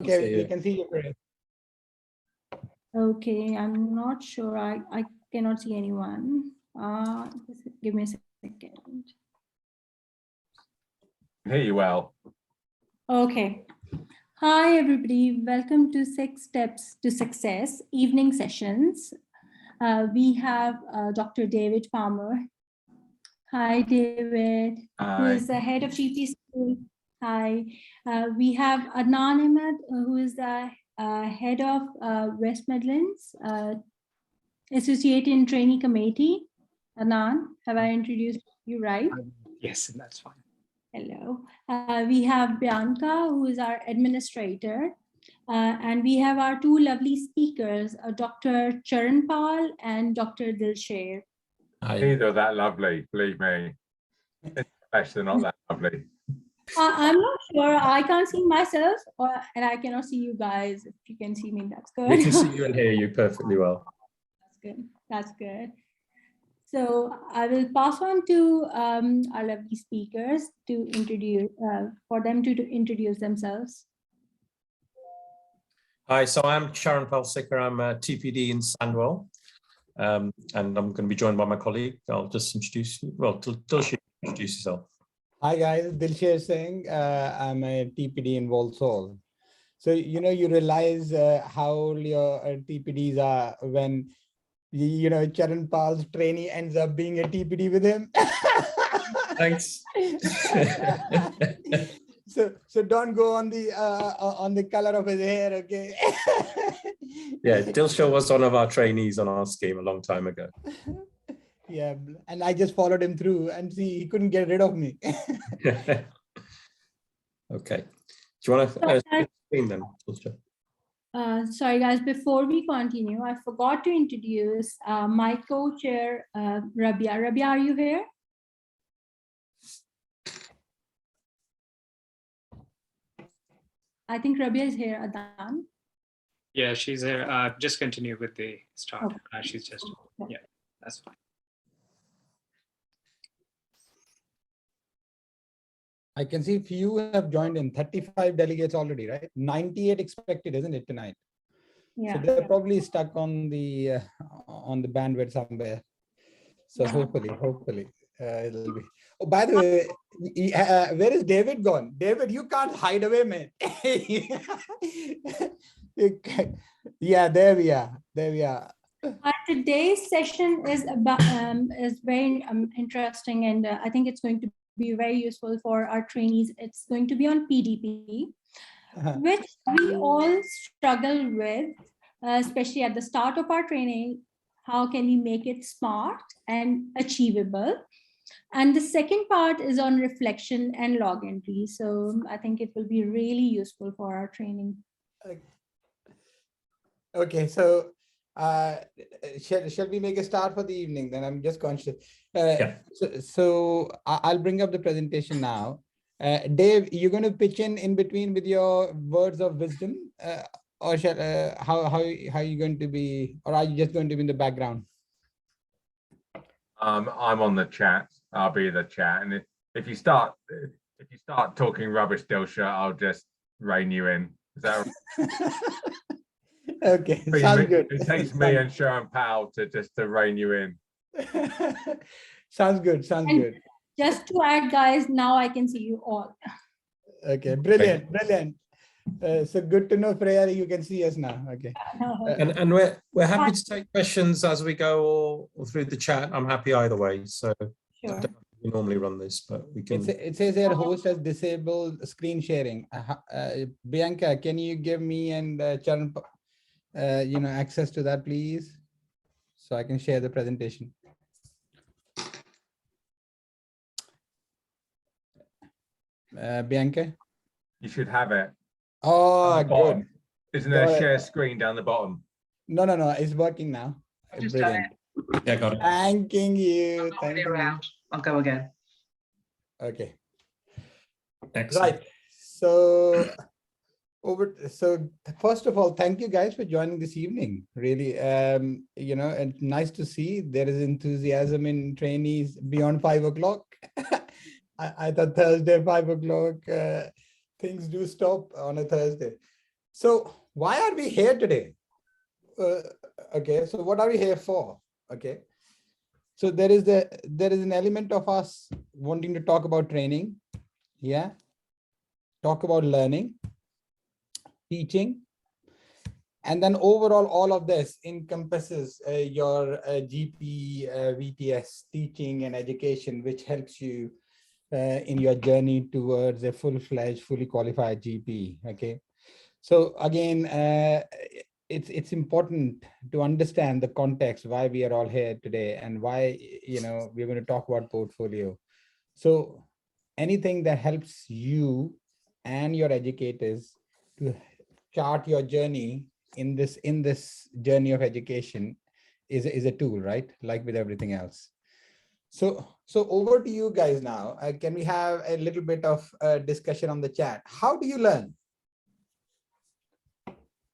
Okay, we can see you, Chris. Okay, I'm not sure. I cannot see anyone. Just give me a second. Hear you well. Okay. Hi, everybody. Welcome to 6 Steps to Success evening sessions. We have Dr. David Palmer. Hi, David, Hi. who is the head of GP School. Hi. We have Adnan Ahmed, who is the head of West Midlands Associate in Trainee Committee. Adnan, have I introduced you right? Yes, that's fine. Hello. We have Bianca, who is our administrator. And we have our 2 lovely speakers, Dr. Charan Pal and Dr. Dilsher. Neither that lovely, believe me. Especially not that lovely. I'm not sure. I can't see myself, and I cannot see you guys. If you can see me, that's good. We can see you and hear you perfectly well. That's good. That's good. So I will pass on to our lovely speakers to introduce, for them to introduce themselves. Hi, so I'm Charan Palsiker. I'm a TPD in Sandwell, and I'm going to be joined by my colleague. I'll just introduce you. Well, Dilsher, introduce yourself. Hi guys, Dilsher Singh. I'm a TPD in Walsall. So, you know, you realize how your TPDs are when, you know, Charan Pal's trainee ends up being a TPD with him. Thanks. So don't go on the color of his hair, okay? Yeah, Dilsher was one of our trainees on our scheme a long time ago. Yeah, and I just followed him through and see he couldn't get rid of me. Okay. Do you want to screen then, Dilsher? Sorry, guys, before we continue, I forgot to introduce my co-chair, Rabia. Rabia, are you here? I think Rabia is here, Adnan. Yeah, she's here. Just continue with the start. Okay. She's just, yeah, that's fine. I can see few have joined in, 35 delegates already, right? 98 expected, isn't it, tonight? Yeah. So they're probably stuck on the bandwidth somewhere. So hopefully it'll be. Oh, by the way, where is David gone? David, you can't hide away, man. Yeah, there we are. There we are. Today's session is about is very interesting, and I think it's going to be very useful for our trainees. It's going to be on PDP, which we all struggle with, especially at the start of our training. How can we make it smart and achievable? And the second part is on reflection and log entry. So I think it will be really useful for our training. Okay, so shall we make a start for the evening? Then I'm just conscious. Yeah. So I'll bring up the presentation now. Dave, you're going to pitch in between with your words of wisdom, or how are you going to be, or are you just going to be in the background? I'm on the chat. I'll be the chat, and if you start talking rubbish, Dilsher, I'll just rein you in. Is that right? Okay, sounds good. It takes me and Sharon Powell to rein you in. Sounds good. Sounds good. Just to add, guys, now I can see you all. Okay, brilliant, brilliant. So good to know, Freya, you can see us now. Okay. And we're happy to take questions as we go or through the chat. I'm happy either way. So Sure. we normally run this, but we can. It says here host has disabled screen sharing. Bianca, can you give me and Charan, access to that, please, so I can share the presentation. Bianca, You should have it. Oh, good. Isn't there a share screen down the bottom? No, it's working now. Brilliant. Yeah, got it. Thanking you. Thank you. I'll go again. Okay. Excellent. Right. So first of all, thank you guys for joining this evening. Really, and nice to see there is enthusiasm in trainees beyond 5 o'clock. I thought Thursday 5 o'clock things do stop on a Thursday. So why are we here today? Okay, so what are we here for? Okay, so there is an element of us wanting to talk about training, yeah, talk about learning, teaching, and then overall all of this encompasses your GP, VTS, teaching and education, which helps you in your journey towards a full-fledged, fully qualified GP. Okay, so again, it's important to understand the context why we are all here today and why we're going to talk about portfolio. So anything that helps you and your educators to chart your journey in this journey of education is a tool, right? Like with everything else. So over to you guys now. Can we have a little bit of discussion on the chat? How do you learn?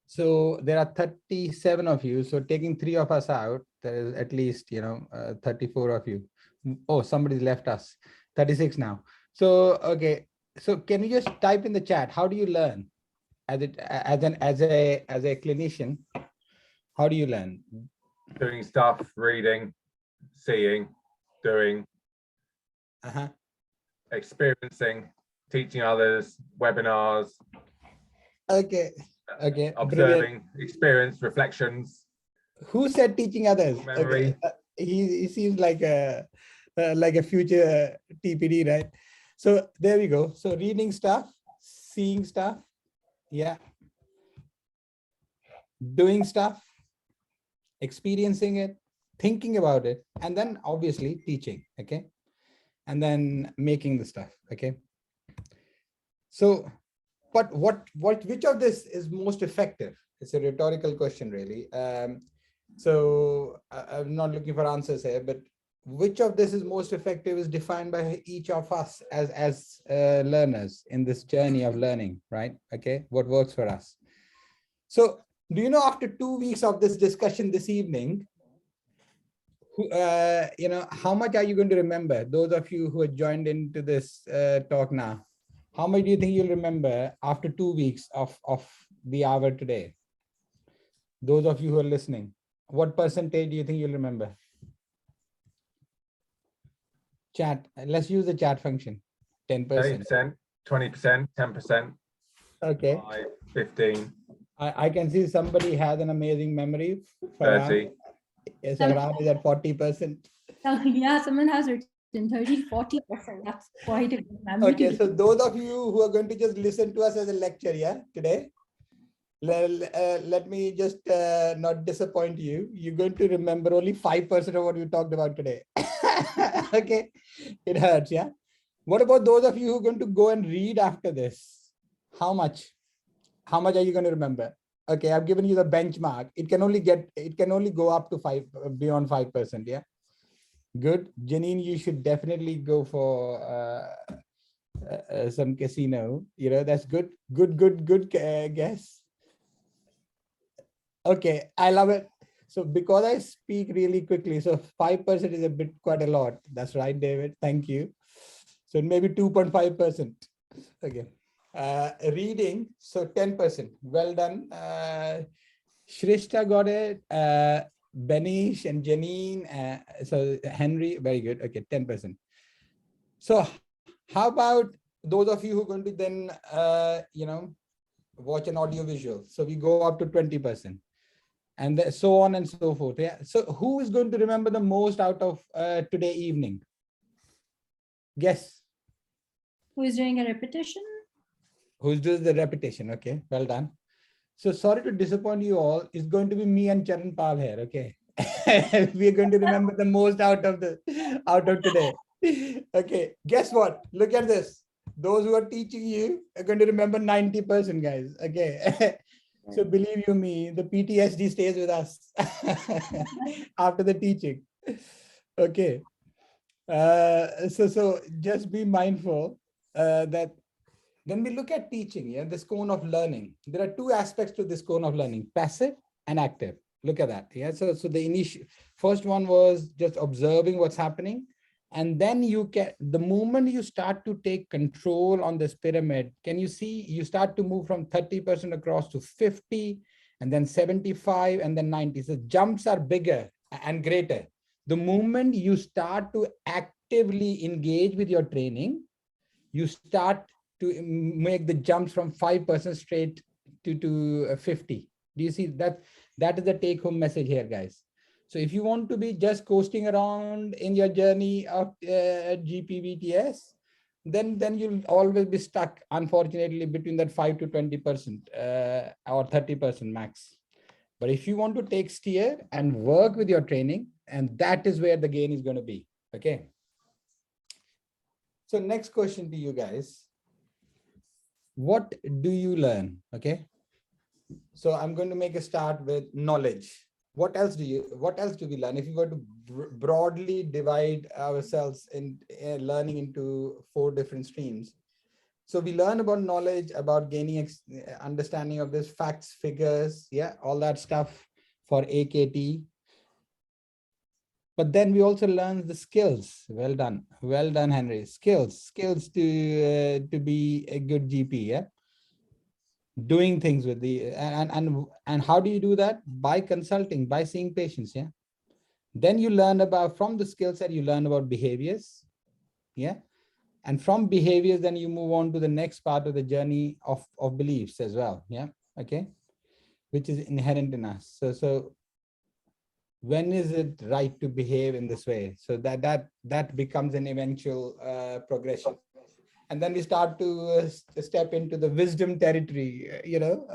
So there are 37 of you. So taking 3 of us out, there is at least 34 of you. Oh, somebody's left us. 36 now. So okay. So can you just type in the chat? How do you learn? As a clinician, how do you learn? Doing stuff, reading, seeing, doing, experiencing, teaching others, webinars. Okay. Observing, Brilliant. experience, reflections. Who said teaching others? Memory. Okay. He seems like a future TPD, right? So there we go. So reading stuff, seeing stuff, yeah, doing stuff, experiencing it, thinking about it, and then obviously teaching. Okay, and then making the stuff. Okay. So, but which of this is most effective? It's a rhetorical question, really. So I'm not looking for answers here, but which of this is most effective is defined by each of us as learners in this journey of learning, right? Okay, what works for us. So do you know, after 2 weeks of this discussion this evening, how much are you going to remember? Those of you who have joined into this talk now, how much do you think you'll remember after 2 weeks of the hour today? Those of you who are listening, what percentage do you think you'll remember? Chat, let's use the chat function. 10%. 30%, 20%, 10%. Okay. 5, 15. I can see somebody has an amazing memory. 30. Yes, Farhan is at 40%. Yeah, someone has written 30, 40%. That's quite a good memory. Okay, so those of you who are going to just listen to us as a lecture, yeah, today, let me just not disappoint you. You're going to remember only 5% of what we talked about today. Okay, it hurts, yeah. What about those of you who are going to go and read after this? How much? How much are you going to remember? Okay, I've given you the benchmark. It can only go up to 5, beyond 5%. Yeah, good. Janine, you should definitely go for some casino. That's good. Good guess. Okay, I love it. So because I speak really quickly, so 5% is quite a lot. That's right, David. Thank you. So maybe 2.5%. Okay. Reading, so 10%. Well done. Shrishta got it. Benish and Janine. So Henry, very good. Okay, 10%. So how about those of you who are going to then, watch an audio visual? So we go up to 20%. And so on and so forth. Yeah. So who is going to remember the most out of today evening? Guess. Who is doing a repetition? Who's doing the repetition? Okay, well done. So sorry to disappoint you all. It's going to be me and Charan Pal here. Okay, we're going to remember the most out of today. Okay, guess what? Look at this. Those who are teaching you are going to remember 90%, guys. Okay. So believe you me, the PTSD stays with us after the teaching. Okay. So just be mindful that when we look at teaching, yeah, this cone of learning, there are 2 aspects to this cone of learning: passive and active. Look at that. Yeah. So the first one was just observing what's happening, And then you can, the moment you start to take control on this pyramid, can you see, you start to move from 30% across to 50, and then 75, and then 90. So jumps are bigger and greater. The moment you start to actively engage with your training, you start to make the jumps from 5% straight to 50. Do you see that? That is the take home message here, guys. So if you want to be just coasting around in your journey of GPBTS, then you'll always be stuck, unfortunately, between that 5 to 20% or 30% max. But if you want to take steer and work with your training, and that is where the gain is going to be. Okay. So next question to you guys. What do you learn? Okay. So I'm going to make a start with knowledge. What else do we learn? If you were to broadly divide ourselves in learning into 4 different streams. So we learn about knowledge, about gaining understanding of this, facts, figures, yeah, all that stuff for AKT. But then we also learn the skills. Well done, Henry. Skills to be a good GP, yeah. Doing things with the and how do you do that? By consulting, by seeing patients, yeah. Then you learn about, from the skill set, you learn about behaviors, yeah. And from behaviors, then you move on to the next part of the journey of beliefs as well, yeah. Okay, which is inherent in us. So when is it right to behave in this way? So that becomes an eventual progression. And then we start to step into the wisdom territory, you know,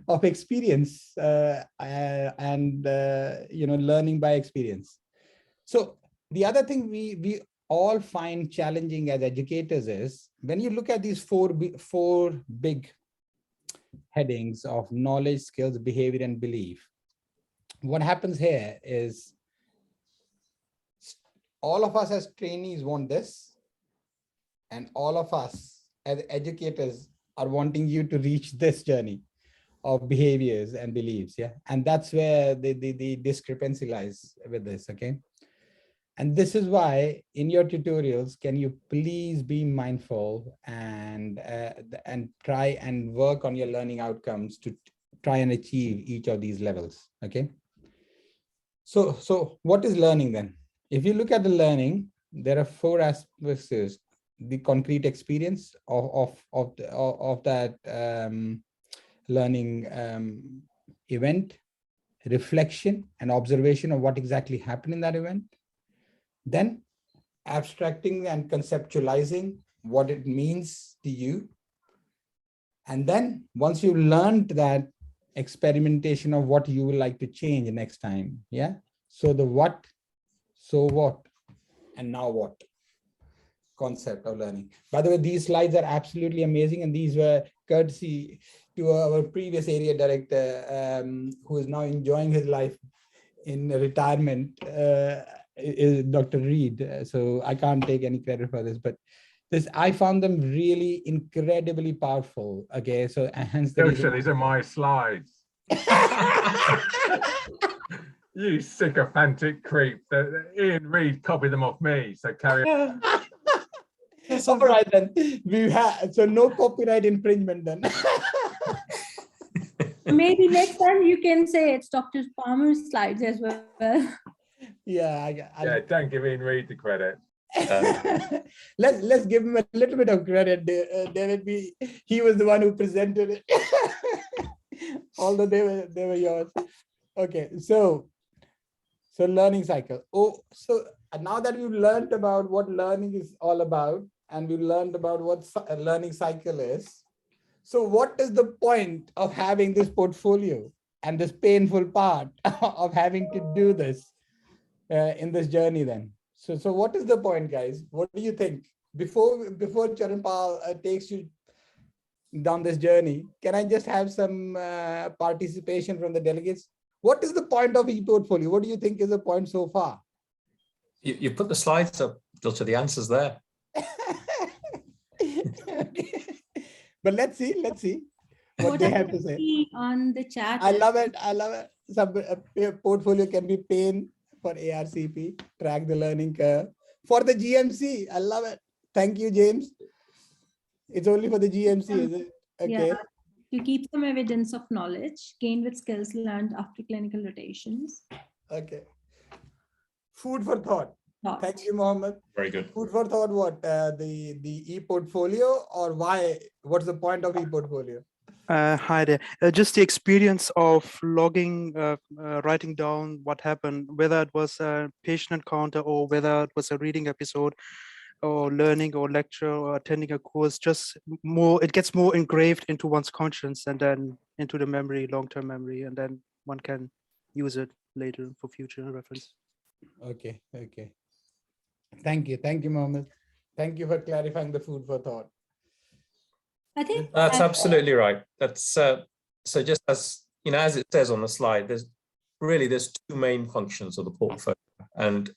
of experience and you know, learning by experience. So the other thing we all find challenging as educators is, when you look at these four big headings of knowledge, skills, behavior, and belief, what happens here is all of us as trainees want this. And all of us as educators are wanting you to reach this journey of behaviors and beliefs, yeah? And that's where the discrepancy lies with this, okay? And this is why in your tutorials, can you please be mindful and try and work on your learning outcomes to try and achieve each of these levels, okay? So what is learning then? If you look at the learning, there are 4 aspects. The concrete experience of that learning event, reflection and observation of what exactly happened in that event, then abstracting and conceptualizing what it means to you, and then once you learned that, experimentation of what you would like to change next time, yeah? So the what, so what, and now what concept of learning. By the way, these slides are absolutely amazing, and these were courtesy to our previous area director, who is now enjoying his life in retirement, is Dr. Reed. So I can't take any credit for this, but I found them really incredibly powerful. Okay, so hence the reason. These are my slides. You sycophantic creep. Ian Reed copied them off me, so carry on. All right, then we have, so no copyright infringement then. Maybe next time you can say it's Dr. Palmer's slides as well. Yeah, Yeah, don't give Ian Reed the credit. Let's give him a little bit of credit, David. He was the one who presented it, although they were yours. Okay, so learning cycle. Oh, so now that we've learned about what learning is all about, and we've learned about what a learning cycle is, so what is the point of having this portfolio and this painful part of having to do this in this journey then? So what is the point, guys? What do you think? Before Charanpal takes you down this journey, can I just have some participation from the delegates? What is the point of e-portfolio? What do you think is the point so far? You put the slides up, Dilcha, the answer's there. But let's see what they have to say. On the chat. I love it. Some portfolio can be pain for ARCP, track the learning curve, For the GMC, I love it. Thank you, James. It's only for the GMC, is it? Okay. Yeah, to keep some evidence of knowledge gained with skills learned after clinical rotations. Okay. Food for thought. Thought. Thank you, Mohammed. Very good. Food for thought, what? The e-portfolio, or why? What's the point of e-portfolio? Hi there. Just the experience of logging, writing down what happened, whether it was a patient encounter or whether it was a reading episode or learning or lecture or attending a course, just more, it gets more engraved into one's conscience and then into the memory, long-term memory, and then one can use it later for future reference. Okay, okay. Thank you, Mohammed. Thank you for clarifying the food for thought. I think That's absolutely right. That's so just as you know, as it says on the slide, there's two main functions of the portfolio. And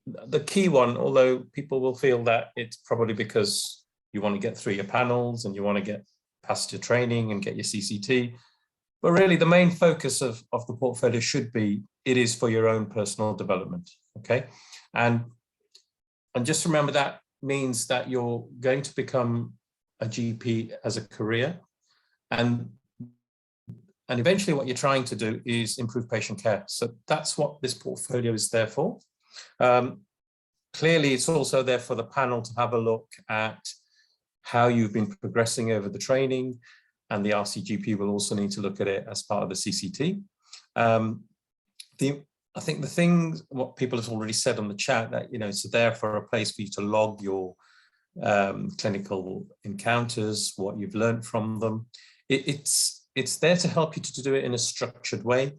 the key one, although people will feel that it's probably because you want to get through your panels and you want to get past your training and get your CCT, but really the main focus of the portfolio should be, it is for your own personal development, okay? And just remember that means that you're going to become a GP as a career, and eventually what you're trying to do is improve patient care. So that's what this portfolio is there for. Clearly, it's also there for the panel to have a look at how you've been progressing over the training, and the RCGP will also need to look at it as part of the CCT. I think the things, what people have already said on the chat, that, you know, it's there for a place for you to log your clinical encounters, what you've learned from them. It's there to help you to do it in a structured way.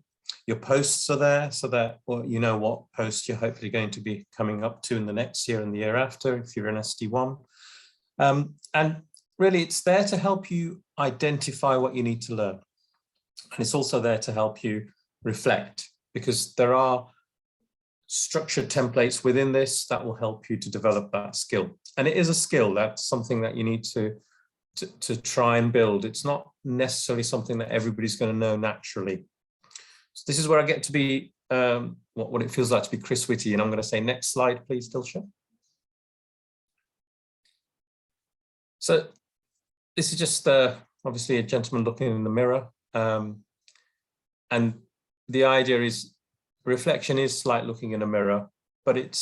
Your posts are there so that, well, you know what post you're hopefully going to be coming up to in the next year and the year after, if you're an SD1. And really, it's there to help you identify what you need to learn. And it's also there to help you reflect, because there are structured templates within this that will help you to develop that skill. And it is a skill. That's something that you need to try and build. It's not necessarily something that everybody's going to know naturally. So this is where I get to be what it feels like to be Chris Whitty. And I'm going to say, next slide, please, Dilsha. So this is just obviously a gentleman looking in the mirror. And the idea is, reflection is like looking in a mirror, but it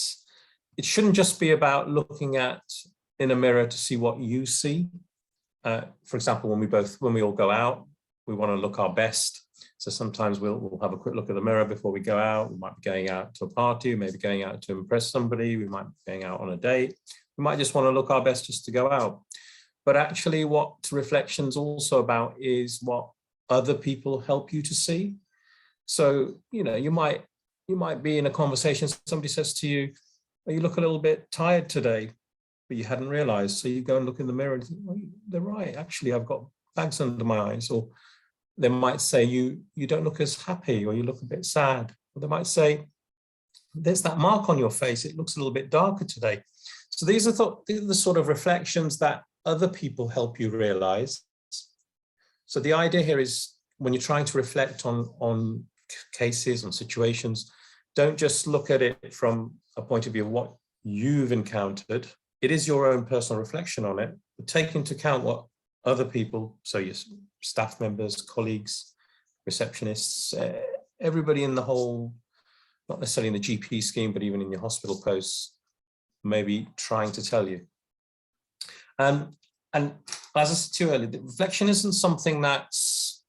shouldn't just be about looking in a mirror to see what you see. For example, when we all go out, we want to look our best. So sometimes we'll have a quick look at the mirror before we go out. We might be going out to a party, maybe going out to impress somebody. We might be going out on a date. We might just want to look our best just to go out. But actually what reflection's also about is what other people help you to see. So, you know, you might be in a conversation, somebody says to you, oh, you look a little bit tired today, but you hadn't realized. So you go and look in the mirror and think, well, they're right. Actually, I've got bags under my eyes. Or they might say, you don't look as happy, or you look a bit sad. Or they might say, there's that mark on your face. It looks a little bit darker today. So these are the sort of reflections that other people help you realize. So the idea here is, when you're trying to reflect on cases, on situations, don't just look at it from a point of view of what you've encountered. It is your own personal reflection on it, but take into account what other people, so your staff members, colleagues, receptionists, everybody in the whole, not necessarily in the GP scheme, but even in your hospital posts, maybe trying to tell you. And as I said to you earlier, the reflection isn't something that's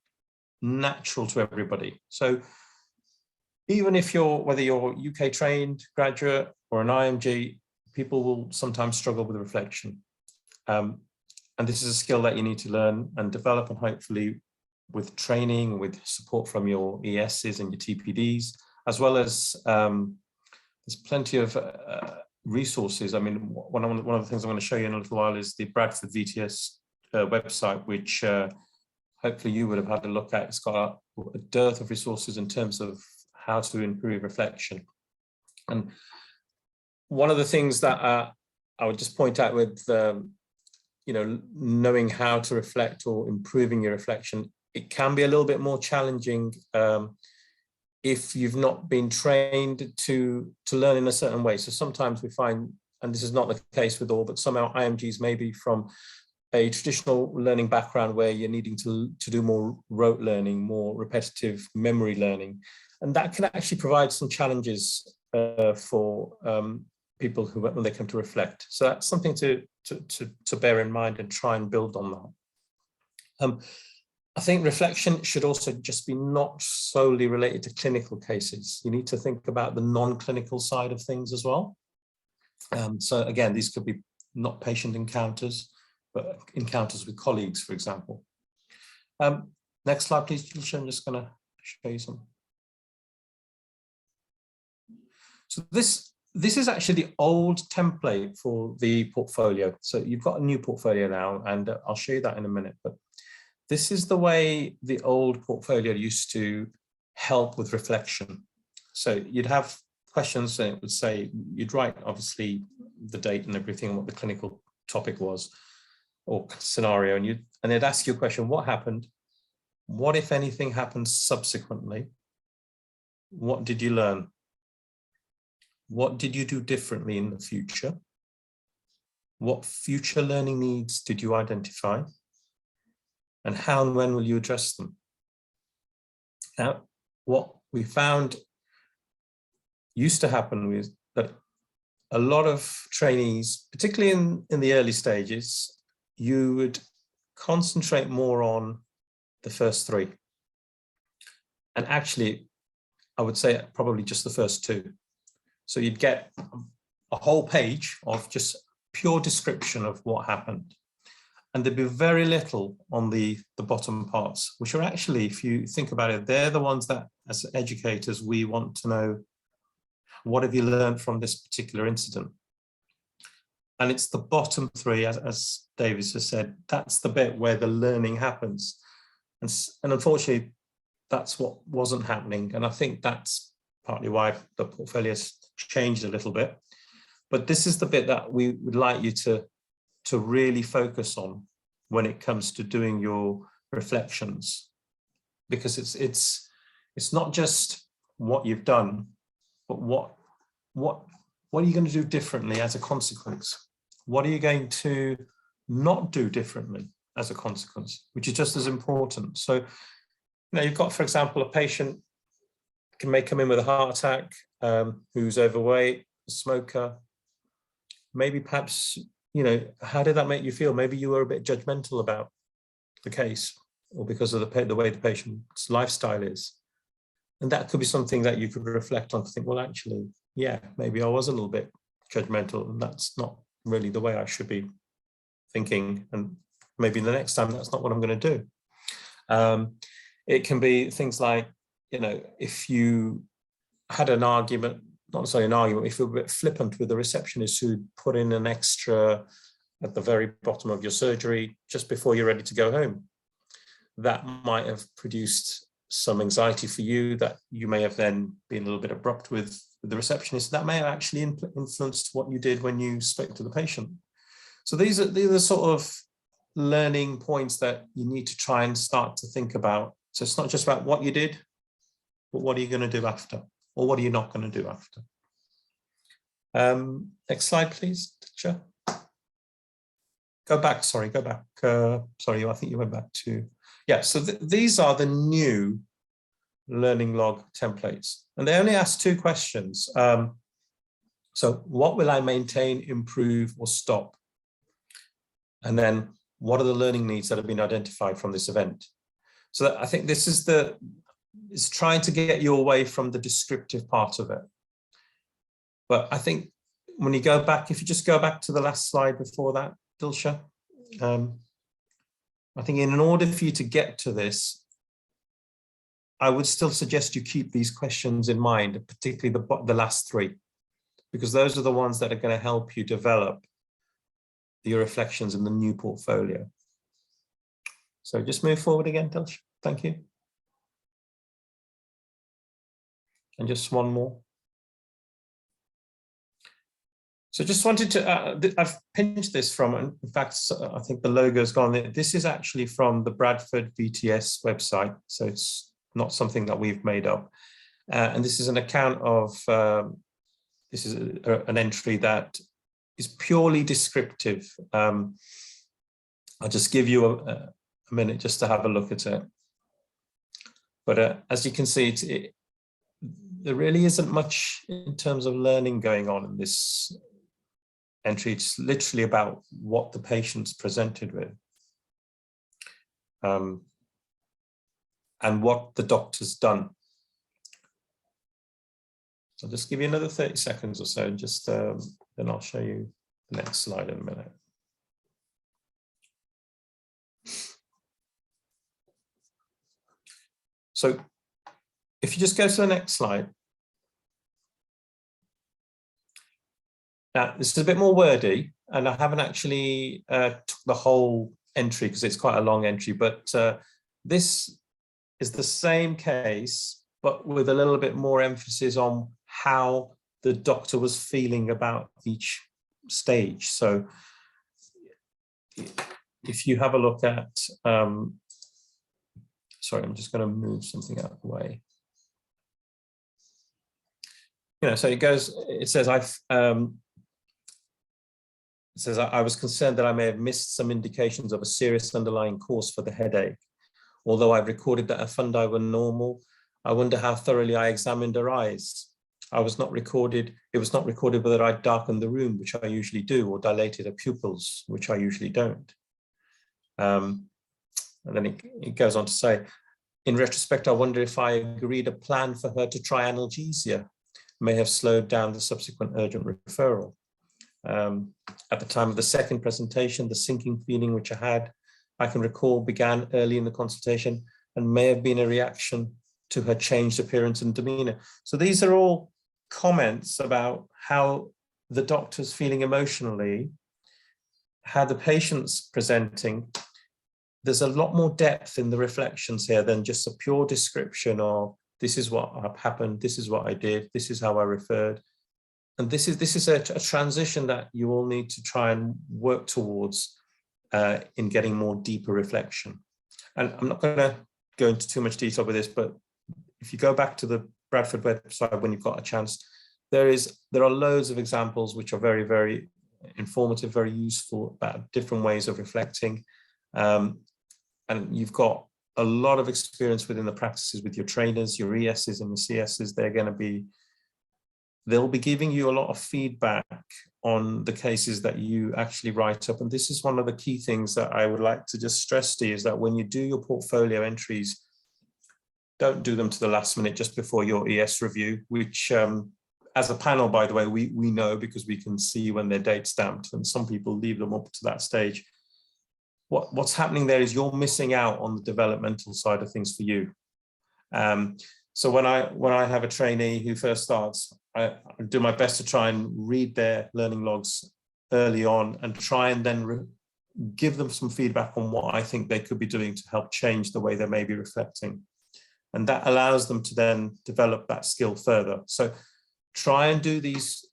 natural to everybody. So even if whether you're UK trained graduate or an IMG, people will sometimes struggle with reflection. And this is a skill that you need to learn and develop, and hopefully with training, with support from your ESs and your TPDs, as well as there's plenty of resources. I mean, one of the things I'm going to show you in a little while is the Bradford VTS website, which hopefully you would have had a look at. It's got a dearth of resources in terms of how to improve reflection. And one of the things that I would just point out with, you know, knowing how to reflect or improving your reflection, it can be a little bit more challenging if you've not been trained to learn in a certain way. So sometimes we find and this is not the case with all, but some IMGs may be from a traditional learning background where you're needing to do more rote learning, more repetitive memory learning. And that can actually provide some challenges for people who, when they come to reflect. So that's something to bear in mind and try and build on that. I think reflection should also just be not solely related to clinical cases. You need to think about the non-clinical side of things as well. So again, these could be not patient encounters, but encounters with colleagues, for example. Next slide, please, Jill. I'm just going to show you some. So this is actually the old template for the portfolio. So you've got a new portfolio now, and I'll show you that in a minute. But this is the way the old portfolio used to help with reflection. So you'd have questions, and it would say, you'd write obviously the date and everything, and what the clinical topic was or scenario, and they'd ask you a question: what happened? What, if anything, happened subsequently? What did you learn? What did you do differently in the future? What future learning needs did you identify? And how and when will you address them? Now, what we found used to happen was that a lot of trainees, particularly in the early stages, you would concentrate more on the first three. And actually, I would say probably just the first two. So you'd get a whole page of just pure description of what happened. And there'd be very little on the bottom parts, which are actually, if you think about it, they're the ones that, as educators, we want to know, what have you learned from this particular incident? And it's the bottom three, as David has said, that's the bit where the learning happens. And unfortunately, that's what wasn't happening. And I think that's partly why the portfolio's changed a little bit. But this is the bit that we would like you to really focus on when it comes to doing your reflections, because it's not just what you've done, but what are you going to do differently as a consequence? What are you going to not do differently as a consequence, which is just as important. So, you know, you've got, for example, a patient may come in with a heart attack, who's overweight, a smoker. Maybe perhaps, you know, how did that make you feel? Maybe you were a bit judgmental about the case, or because of the way the patient's lifestyle is. And that could be something that you could reflect on to think, well, actually, yeah, maybe I was a little bit judgmental, and that's not really the way I should be thinking. And maybe the next time that's not what I'm going to do. It can be things like, you know, if you had an argument, not necessarily an argument, if you're a bit flippant with the receptionist who put in an extra at the very bottom of your surgery just before you're ready to go home, that might have produced some anxiety for you, that you may have then been a little bit abrupt with the receptionist. That may have actually influenced what you did when you spoke to the patient. So these are sort of learning points that you need to try and start to think about. So it's not just about what you did, but what are you going to do after? Or what are you not going to do after? Next slide, please, teacher. Go back, sorry, go back. Sorry, I think you went back to, yeah, so these are the new learning log templates. And they only ask two questions. So what will I maintain, improve, or stop? And then what are the learning needs that have been identified from this event? So that, I think this is it's trying to get you away from the descriptive part of it. But I think when you go back, if you just go back to the last slide before that, Dilsha, I think in order for you to get to this, I would still suggest you keep these questions in mind, particularly the last three, because those are the ones that are going to help you develop your reflections in the new portfolio. So just move forward again, Dilsha. Thank you. And just one more. So just wanted to, I've pinched this from, in fact, I think the logo's gone there. This is actually from the Bradford VTS website. So it's not something that we've made up. And this is an account of, this is an entry that is purely descriptive. I'll just give you a minute just to have a look at it. But as you can see, there really isn't much in terms of learning going on in this entry. It's literally about what the patient's presented with. And what the doctor's done. So I'll just give you another 30 seconds or so, and just then I'll show you the next slide in a minute. So if you just go to the next slide. Now, this is a bit more wordy, and I haven't actually took the whole entry because it's quite a long entry, but this is the same case, but with a little bit more emphasis on how the doctor was feeling about each stage. So if you have a look at, sorry, I'm just going to move something out of the way. You know, so it says, I was concerned that I may have missed some indications of a serious underlying cause for the headache. Although I've recorded that her fundi were normal, I wonder how thoroughly I examined her eyes. It was not recorded whether I darkened the room, which I usually do, or dilated her pupils, which I usually don't. And then it goes on to say, in retrospect, I wonder if I agreed a plan for her to try analgesia may have slowed down the subsequent urgent referral. At the time of the second presentation, the sinking feeling which I can recall began early in the consultation and may have been a reaction to her changed appearance and demeanor. So these are all comments about how the doctor's feeling emotionally, how the patient's presenting. There's a lot more depth in the reflections here than just a pure description of this is what happened, this is what I did, this is how I referred. And this is a transition that you all need to try and work towards in getting more deeper reflection. And I'm not going to go into too much detail with this, but if you go back to the Bradford website when you've got a chance, there are loads of examples which are very, very informative, very useful about different ways of reflecting. And you've got a lot of experience within the practices with your trainers, your ESs and your CSs. They'll be giving you a lot of feedback on the cases that you actually write up. And this is one of the key things that I would like to just stress to you, is that when you do your portfolio entries, don't do them to the last minute just before your ES review, which as a panel, by the way, we know because we can see when they're date stamped, and some people leave them up to that stage. What's happening there is you're missing out on the developmental side of things for you. So when I have a trainee who first starts, I do my best to try and read their learning logs early on and try and then give them some feedback on what I think they could be doing to help change the way they may be reflecting. And that allows them to then develop that skill further. So try and do these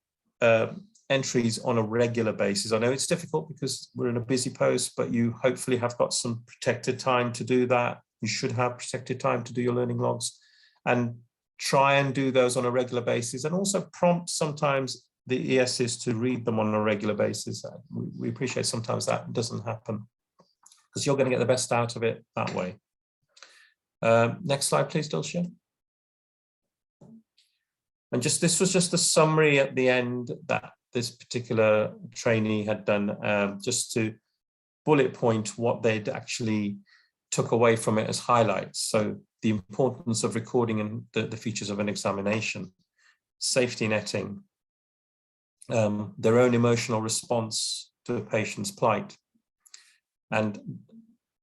entries on a regular basis. I know it's difficult because we're in a busy post, but you hopefully have got some protected time to do that. You should have protected time to do your learning logs, and try and do those on a regular basis, and also prompt sometimes the ESs to read them on a regular basis. We appreciate sometimes that doesn't happen because you're going to get the best out of it that way. Next slide, please, Dulcia. And this was just a summary at the end that this particular trainee had done, just to bullet point what they'd actually took away from it as highlights. So the importance of recording and the features of an examination, safety netting, their own emotional response to a patient's plight, and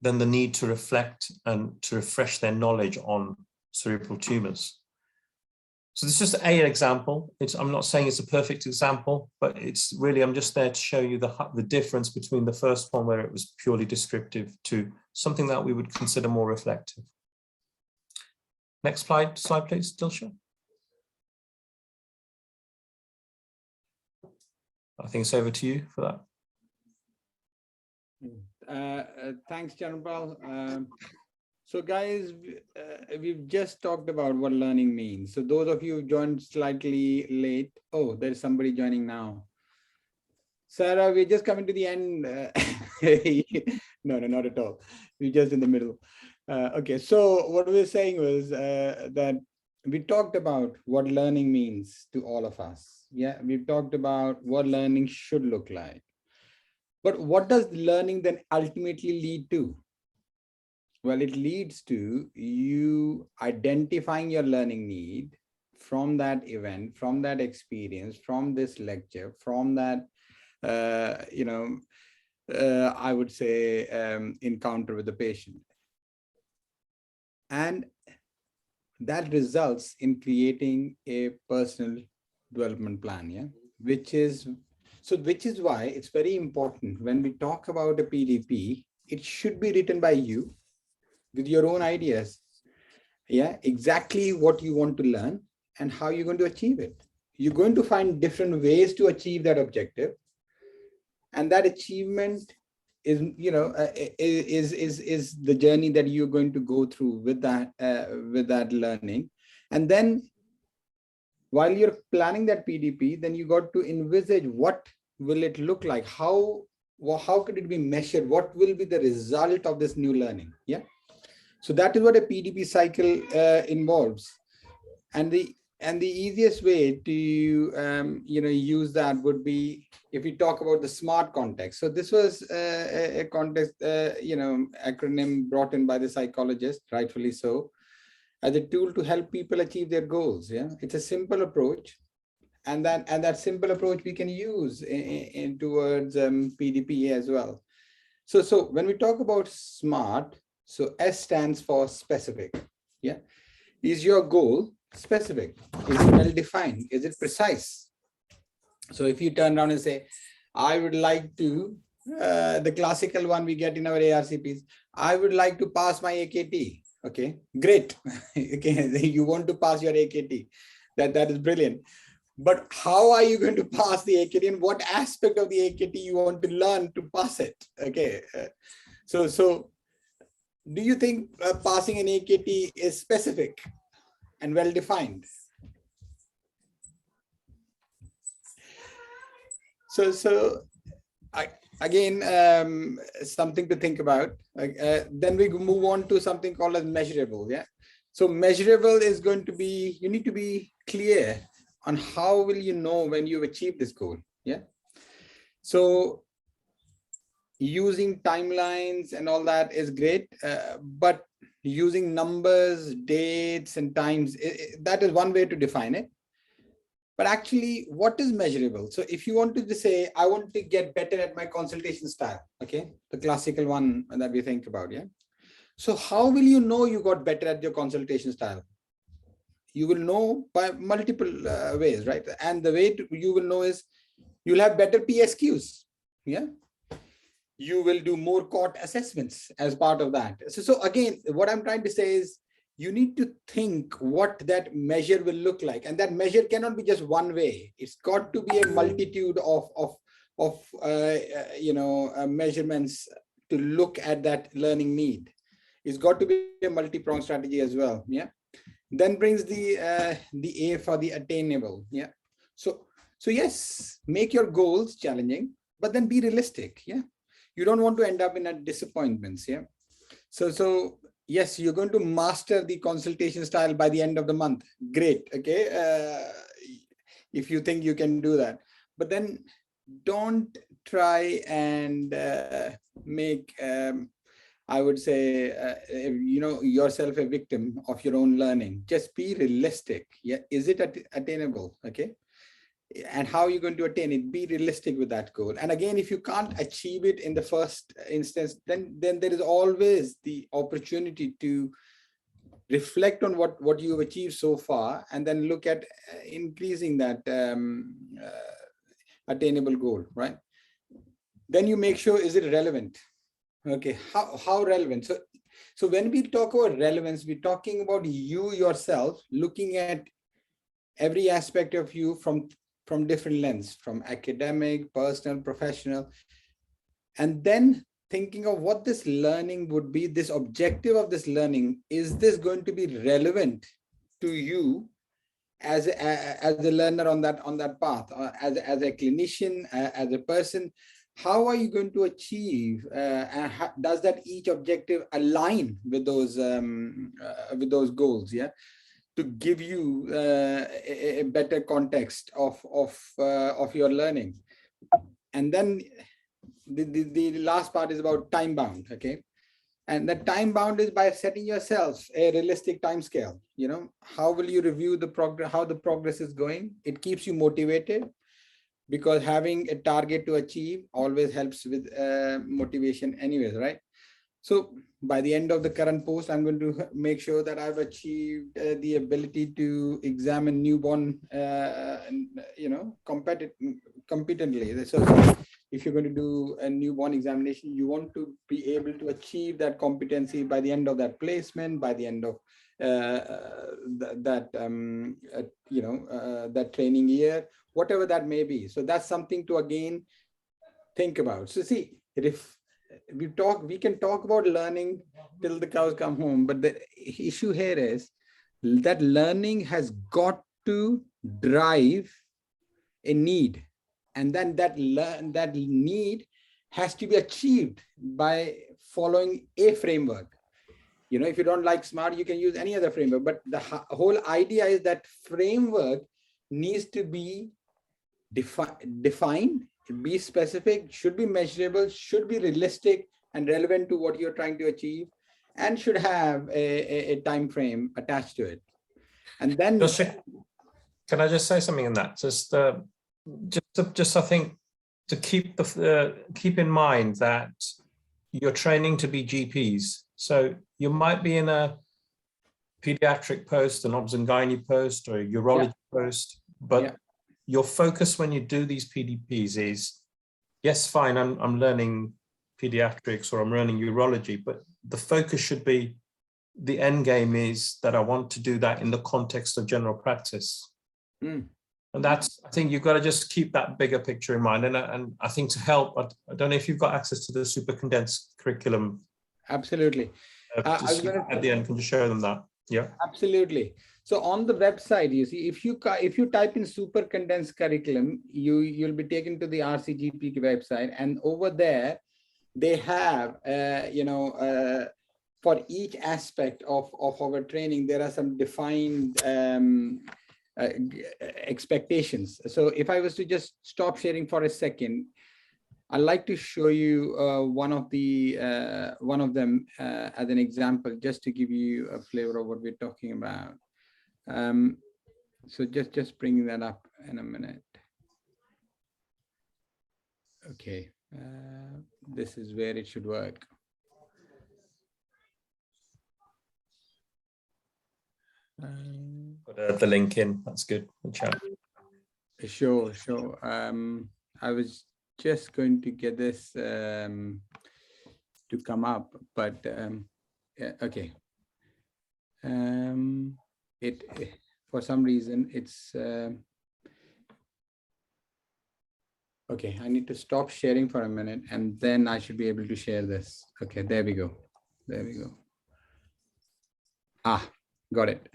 then the need to reflect and to refresh their knowledge on cerebral tumors. So this is just an example. I'm not saying it's a perfect example, but it's really, I'm just there to show you the difference between the first one where it was purely descriptive to something that we would consider more reflective. Next slide please, Dilsha. I think it's over to you for that. Thanks, Chandrapal. So guys, we've just talked about what learning means. So those of you who joined slightly late, oh, there's somebody joining now. Sarah, we're just coming to the end. No, not at all. We're just in the middle. Okay, so what we were saying was that we talked about what learning means to all of us. Yeah, we've talked about what learning should look like. But what does learning then ultimately lead to? Well, it leads to you identifying your learning need from that event, from that experience, from this lecture, from that, I would say, encounter with the patient. And that results in creating a personal development plan, yeah, which is why it's very important when we talk about a PDP, it should be written by you with your own ideas, yeah, exactly what you want to learn and how you're going to achieve it. You're going to find different ways to achieve that objective, and that achievement is, is the journey that you're going to go through with that learning. And then while you're planning that PDP, then you got to envisage what will it look like, how could it be measured, what will be the result of this new learning, yeah. So that is what a PDP cycle involves, and the easiest way to use that would be if we talk about the SMART context. So this was a context acronym brought in by the psychologist, rightfully so, as a tool to help people achieve their goals. Yeah, it's a simple approach, and that simple approach we can use in towards PDP as well. So when we talk about SMART, so S stands for specific. Yeah, is your goal specific? Is it well defined? Is it precise? So if you turn around and say, I would like to, the classical one we get in our ARCPs, I would like to pass my AKT. Okay, great. Okay, you want to pass your AKT. That is brilliant. But how are you going to pass the AKT, and what aspect of the AKT you want to learn to pass it? Okay, so do you think passing an AKT is specific and well defined? So again, something to think about. Then we move on to something called as measurable. Yeah. So measurable is going to be, you need to be clear on how will you know when you've achieved this goal. Yeah. So using timelines and all that is great, but using numbers, dates, and times, that is one way to define it. But actually, what is measurable? So if you want to say, I want to get better at my consultation style, okay, the classical one that we think about, yeah. So how will you know you got better at your consultation style? You will know by multiple ways, right? And the way you will know is you'll have better PSQs, yeah. You will do more court assessments as part of that. So again, what I'm trying to say is, you need to think what that measure will look like, and that measure cannot be just one way. It's got to be a multitude of measurements to look at that learning need. It's got to be a multi-pronged strategy as well. Yeah. Then brings the A for the attainable. Yeah. So yes, make your goals challenging, but then be realistic. Yeah. You don't want to end up in a disappointments. Yeah. So yes, you're going to master the consultation style by the end of the month. Great. Okay. If you think you can do that, but then don't try and make, I would say, yourself a victim of your own learning. Just be realistic. Yeah. Is it attainable? Okay. And how are you going to attain it? Be realistic with that goal. And again, if you can't achieve it in the first instance, then there is always the opportunity to reflect on what you've achieved so far, and then look at increasing that attainable goal, right? Then you make sure, is it relevant? Okay, how relevant? So when we talk about relevance, we're talking about you yourself looking at every aspect of you from different lens, from academic, personal, professional, and then thinking of what this learning would be, this objective of this learning, is this going to be relevant to you as a learner on that path, as a clinician, as a person, how are you going to achieve, and does that each objective align with those goals? Yeah, to give you a better context of your learning. And then the last part is about time bound. Okay. And the time bound is by setting yourself a realistic time scale. You know, how will you review the progress, how the progress is going? It keeps you motivated, because having a target to achieve always helps with motivation anyways, right? So by the end of the current post, I'm going to make sure that I've achieved the ability to examine newborn, competently. So if you're going to do a newborn examination, you want to be able to achieve that competency by the end of that placement, by the end of that training year, whatever that may be. So that's something to again think about. So see, if we can talk about learning till the cows come home, but the issue here is that learning has got to drive a need, and then that need has to be achieved by following a framework. You know, if you don't like SMART, you can use any other framework, but the whole idea is that framework needs to be defined, be specific, should be measurable, should be realistic and relevant to what you're trying to achieve, and should have a time frame attached to it. And then can I just say something in that? Just I think to keep in mind that you're training to be GPs. So you might be in a pediatric post, an obs and gynae post, or a urology post, but your focus when you do these PDPs is, yes, fine, I'm learning pediatrics or I'm learning urology, but the focus should be, the end game is that I want to do that in the context of general practice. And that's, I think you've got to just keep that bigger picture in mind. And I think to help, I don't know if you've got access to the super condensed curriculum. Absolutely. At the end, can you show them that? Yeah, absolutely. So on the website, you see, if you type in super condensed curriculum, you'll be taken to the RCGP website, and over there they have for each aspect of our training, there are some defined expectations. So if I was to just stop sharing for a second, I'd like to show you one of them as an example, just to give you a flavor of what we're talking about. So just bringing that up in a minute. Okay, this is where it should work. Put the link in. That's good. The chat. Sure. I was just going to get this to come up, but okay. It for some reason it's okay. I need to stop sharing for a minute, and then I should be able to share this. Okay, there we go. Got it.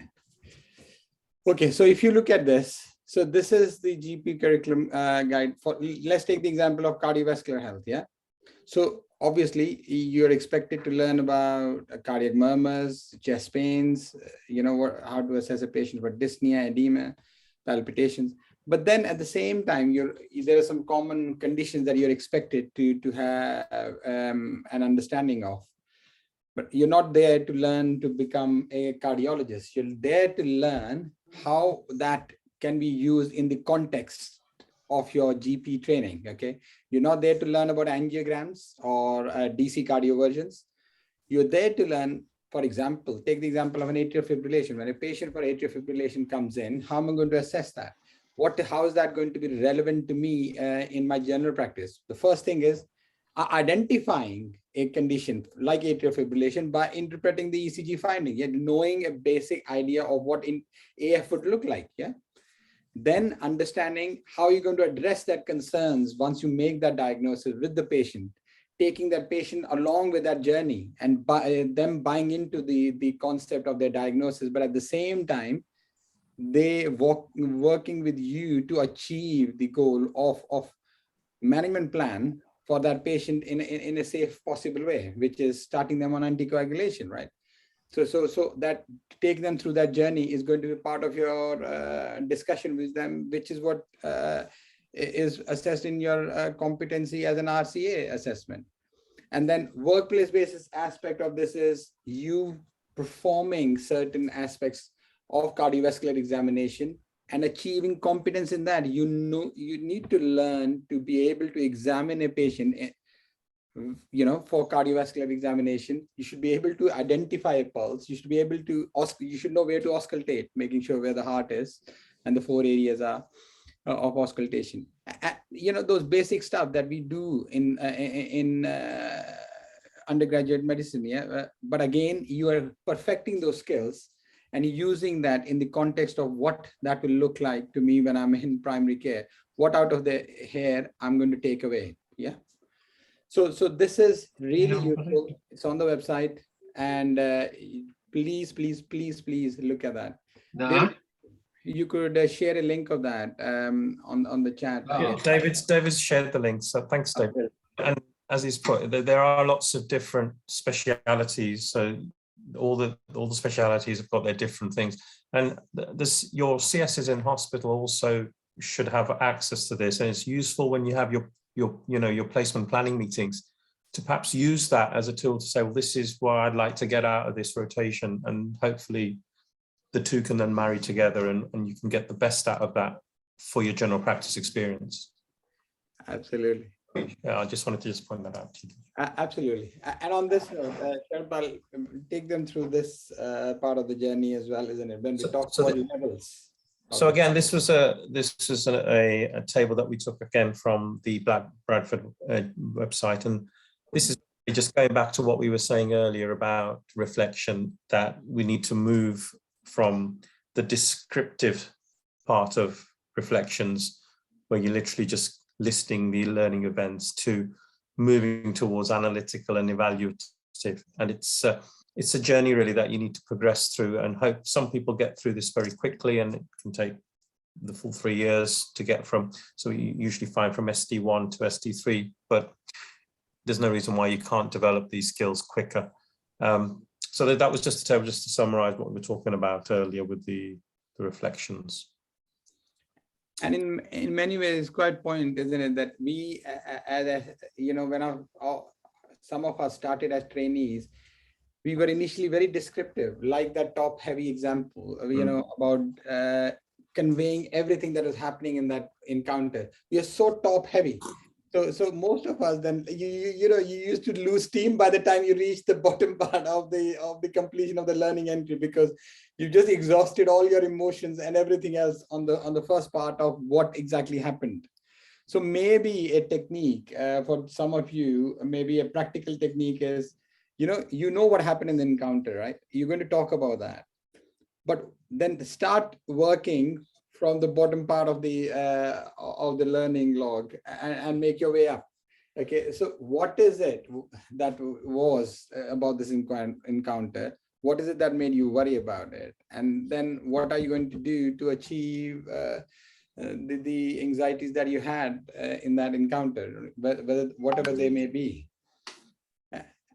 Okay, so if you look at this, so this is the GP curriculum guide for, let's take the example of cardiovascular health. Yeah. So obviously you're expected to learn about cardiac murmurs, chest pains, how to assess a patient for dyspnea, edema, palpitations. But then at the same time, there are some common conditions that you're expected to have an understanding of. But you're not there to learn to become a cardiologist. You're there to learn how that can be used in the context of your GP training. Okay, you're not there to learn about angiograms or DC cardioversions. You're there to learn, for example, take the example of an atrial fibrillation. When a patient for atrial fibrillation comes in, how am I going to assess that? How is that going to be relevant to me in my general practice? The first thing is identifying a condition like atrial fibrillation by interpreting the ECG finding, yet knowing a basic idea of what AF would look like. Yeah. Then understanding how you're going to address that concerns once you make that diagnosis with the patient, taking that patient along with that journey, and them buying into the concept of their diagnosis, but at the same time, they working with you to achieve the goal of management plan for that patient in a safe possible way, which is starting them on anticoagulation, right? So that take them through that journey is going to be part of your discussion with them, which is what is assessed in your competency as an RCA assessment. And then workplace basis aspect of this is you performing certain aspects of cardiovascular examination and achieving competence in that. You know, you need to learn to be able to examine a patient, for cardiovascular examination. You should be able to identify a pulse. You should be able to, you should know where to auscultate, making sure where the heart is and the 4 areas are of auscultation. Those basic stuff that we do in undergraduate medicine. Yeah. But again, you are perfecting those skills and using that in the context of what that will look like to me when I'm in primary care. What out of the hair I'm going to take away. Yeah. So this is really useful. It's on the website, and please look at that. David, you could share a link of that on the chat. Yeah, David's shared the link, so thanks, David. Okay. And as he's put, there are lots of different specialities. So all the specialities have got their different things, and your CSs in hospital also should have access to this, and it's useful when you have your placement planning meetings to perhaps use that as a tool to say, well, this is what I'd like to get out of this rotation, and hopefully the two can then marry together, and you can get the best out of that for your general practice experience. Absolutely. Yeah, I just wanted to point that out to you. Absolutely. And on this note, Sharpal, take them through this part of the journey as well, isn't it? When we talk about levels. So again, this was a table that we took again from the Bradford website, and this is just going back to what we were saying earlier about reflection, that we need to move from the descriptive part of reflections, where you're literally just listing the learning events, to moving towards analytical and evaluative. And it's a journey really that you need to progress through, and hope some people get through this very quickly, and it can take the full 3 years to get from, so you usually find from SD1 to SD3, but there's no reason why you can't develop these skills quicker. So that was just a table just to summarize what we were talking about earlier with the reflections. And in many ways, it's quite point, isn't it, that we, when some of us started as trainees, we were initially very descriptive, like that top heavy example, about conveying everything that was happening in that encounter. We are so top heavy. So most of us then, you used to lose steam by the time you reach the bottom part of the completion of the learning entry, because you just exhausted all your emotions and everything else on the first part of what exactly happened. So maybe a technique for some of you, maybe a practical technique is, you know what happened in the encounter, right? You're going to talk about that, but then start working from the bottom part of the learning log and make your way up. Okay, so what is it that was about this encounter? What is it that made you worry about it? And then what are you going to do to achieve the anxieties that you had in that encounter, whatever they may be?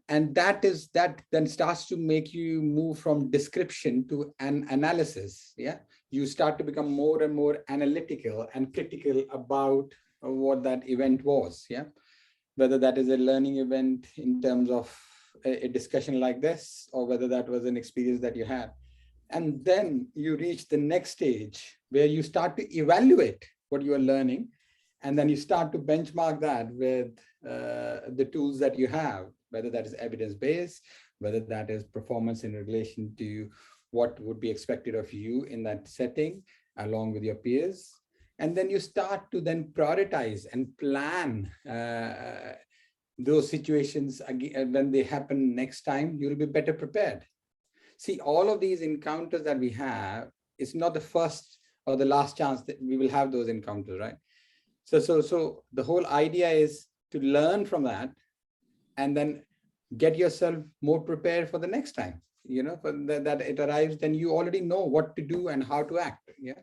And that then starts to make you move from description to an analysis. Yeah, you start to become more and more analytical and critical about what that event was. Yeah, whether that is a learning event in terms of a discussion like this, or whether that was an experience that you had. And then you reach the next stage where you start to evaluate what you are learning, and then you start to benchmark that with the tools that you have, whether that is evidence-based, whether that is performance in relation to what would be expected of you in that setting, along with your peers. And then you start to then prioritize and plan those situations again. When they happen next time, you'll be better prepared. See, all of these encounters that we have, it's not the first or the last chance that we will have those encounters, right? So the whole idea is to learn from that, and then get yourself more prepared for the next time. For that it arrives, then you already know what to do and how to act. Yeah.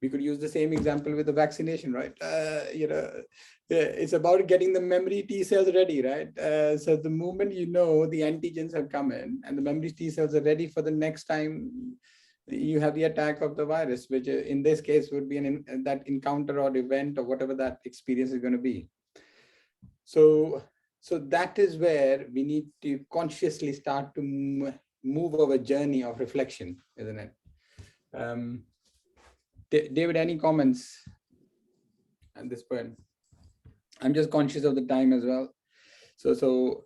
We could use the same example with the vaccination, right? It's about getting the memory T cells ready, right? So the moment you know the antigens have come in and the memory T cells are ready for the next time you have the attack of the virus, which in this case would be that encounter or event or whatever that experience is going to be. So that is where we need to consciously start to move our journey of reflection, isn't it? David, any comments at this point? I'm just conscious of the time as well. So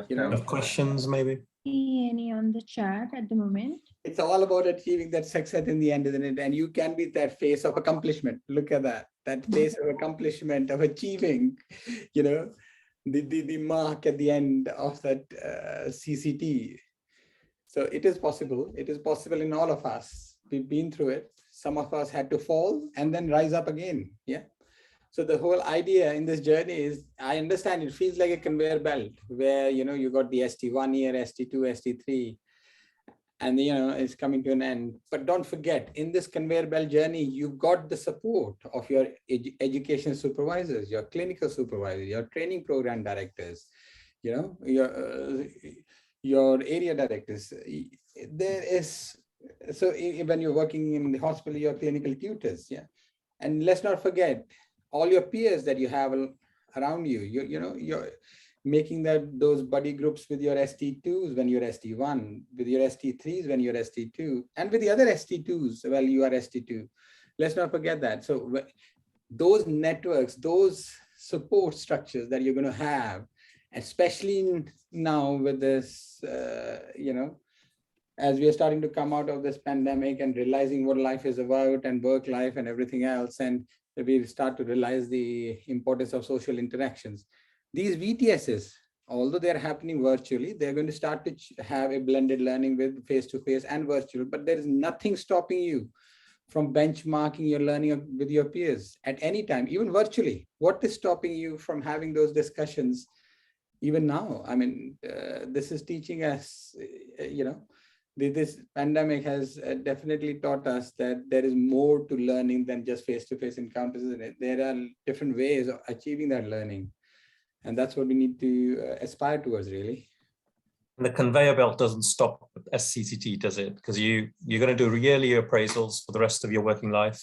you know, questions maybe? Any on the chat at the moment? It's all about achieving that success in the end, isn't it? And you can be that face of accomplishment. Look at that face of accomplishment of achieving, you know, the mark at the end of that CCT. So it is possible. It is possible in all of us. We've been through it. Some of us had to fall and then rise up again. Yeah. So the whole idea in this journey is, I understand it feels like a conveyor belt where, you know, you got the ST1 here, ST2, ST3, and, you know, it's coming to an end. But don't forget, in this conveyor belt journey, you've got the support of your education supervisors, your clinical supervisors, your training program directors, you know, your area directors. There is, so when you're working in the hospital, your clinical tutors, yeah. And let's not forget all your peers that you have around you. You're making those buddy groups with your ST2s when you're ST1, with your ST3s when you're ST2, and with the other ST2s while you are ST2. Let's not forget that. So those networks, those support structures that you're going to have, especially now with this, you know, as we are starting to come out of this pandemic and realizing what life is about and work life and everything else, and we start to realize the importance of social interactions. These VTSs, although they're happening virtually, they're going to start to have a blended learning with face-to-face and virtual, but there is nothing stopping you from benchmarking your learning with your peers at any time, even virtually. What is stopping you from having those discussions even now? I mean, this is teaching us, you know, this pandemic has definitely taught us that there is more to learning than just face-to-face encounters, isn't it? There are different ways of achieving that learning. And that's what we need to aspire towards, really. And the conveyor belt doesn't stop at SCCT, does it? Because you're going to do yearly appraisals for the rest of your working life.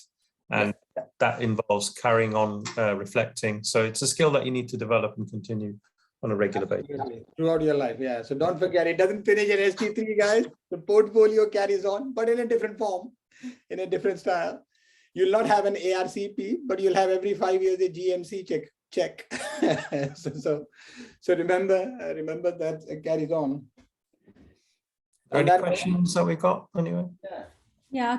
And that involves carrying on reflecting. So it's a skill that you need to develop and continue on a regular basis. Throughout your life, yeah. So don't forget, it doesn't finish at ST3, guys. The portfolio carries on, but in a different form, in a different style. You'll not have an ARCP, but you'll have every 5 years a GMC check. so remember that it carries on. Are there any questions that we got anyway? Yeah,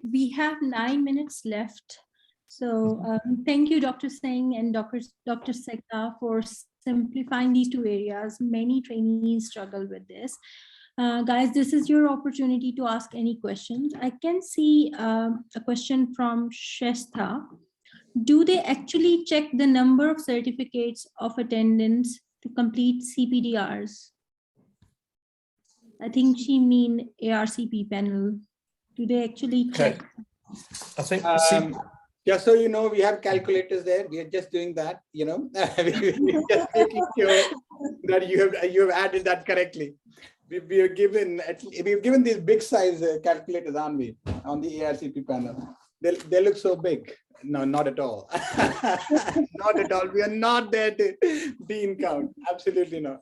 we have 9 minutes left. So thank you, Dr. Singh and Dr. Sekta, for simplifying these two areas. Many trainees struggle with this. Guys, this is your opportunity to ask any questions. I can see a question from Shesta. Do they actually check the number of certificates of attendance to complete CPDRs? I think she mean ARCP panel. Do they actually check? I think just so you know, we have calculators there. We are just doing that, you know. We're just making sure that you have added that correctly. We've given these big size calculators, aren't we, on the ARCP panel? They look so big. No, not at all. Not at all. We are not there to bean count. Absolutely not.